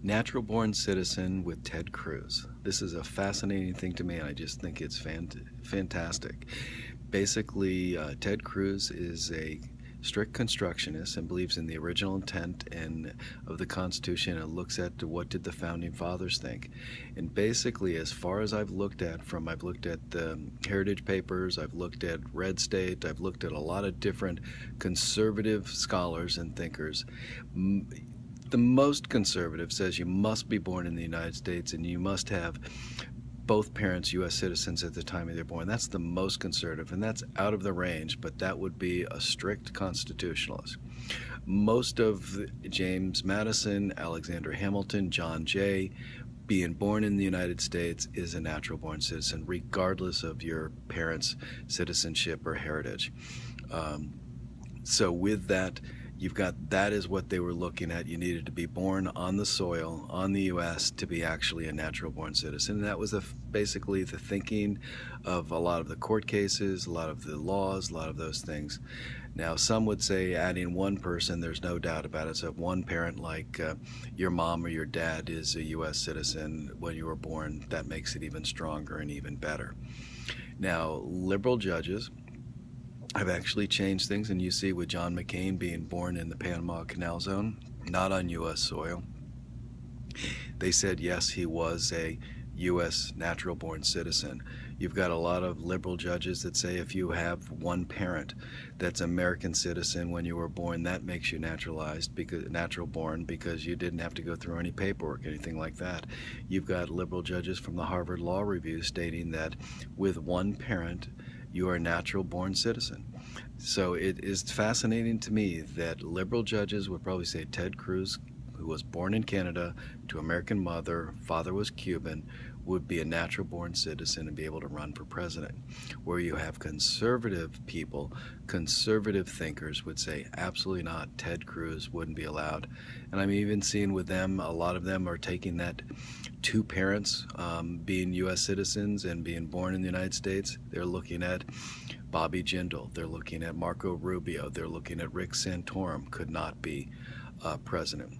Natural Born Citizen with Ted Cruz. This is a fascinating thing to me, and I just think it's fantastic. Basically, Ted Cruz is a strict constructionist and believes in the original intent and of the Constitution and looks at what did the founding fathers think. And basically, as far as I've looked at the Heritage Papers, I've looked at Red State, I've looked at a lot of different conservative scholars and thinkers. The most conservative says you must be born in the United States and you must have both parents U.S. citizens at the time of their born. That's the most conservative, and that's out of the range, but that would be a strict constitutionalist. Most of James Madison, Alexander Hamilton, John Jay, being born in the United States is a natural born citizen, regardless of your parents' citizenship or heritage. So with that, you've got that is what they were looking at. You needed to be born on the soil, on the U.S., to be actually a natural born citizen. And that was basically the thinking of a lot of the court cases, a lot of the laws, a lot of those things. Now, some would say adding one person, there's no doubt about it. So if one parent, like your mom or your dad, is a U.S. citizen when you were born, that makes it even stronger and even better. Now, liberal judges have actually changed things, and you see with John McCain being born in the Panama Canal Zone, not on U.S. soil. They said, yes, he was a U.S. natural born citizen. You've got a lot of liberal judges that say if you have one parent that's American citizen when you were born, that makes you natural born because you didn't have to go through any paperwork, anything like that. You've got liberal judges from the Harvard Law Review stating that with one parent, you are a natural born citizen. So it is fascinating to me that liberal judges would probably say Ted Cruz, who was born in Canada to American mother, father was Cuban, would be a natural born citizen and be able to run for president. Where you have conservative people, conservative thinkers would say absolutely not, Ted Cruz wouldn't be allowed. And I'm even seeing with them, a lot of them are taking that two parents being U.S. citizens and being born in the United States. They're looking at Bobby Jindal, they're looking at Marco Rubio, they're looking at Rick Santorum, could not be president.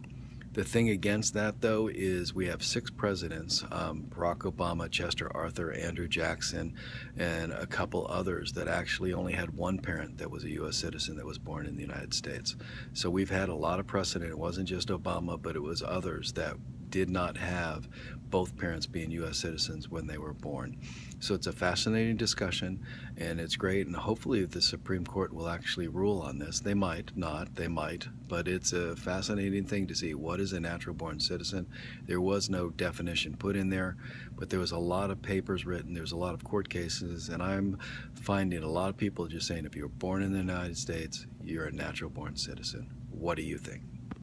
The thing against that, though, is we have 6 presidents, Barack Obama, Chester Arthur, Andrew Jackson, and a couple others that actually only had one parent that was a U.S. citizen that was born in the United States. So we've had a lot of precedent. It wasn't just Obama, but it was others that did not have both parents being U.S. citizens when they were born. So it's a fascinating discussion, and it's great, and hopefully the Supreme Court will actually rule on this. They might not, but it's a fascinating thing to see what is a natural born citizen. There was no definition put in there, but there was a lot of papers written, there's a lot of court cases, and I'm finding a lot of people just saying if you're born in the United States, you're a natural born citizen. What do you think?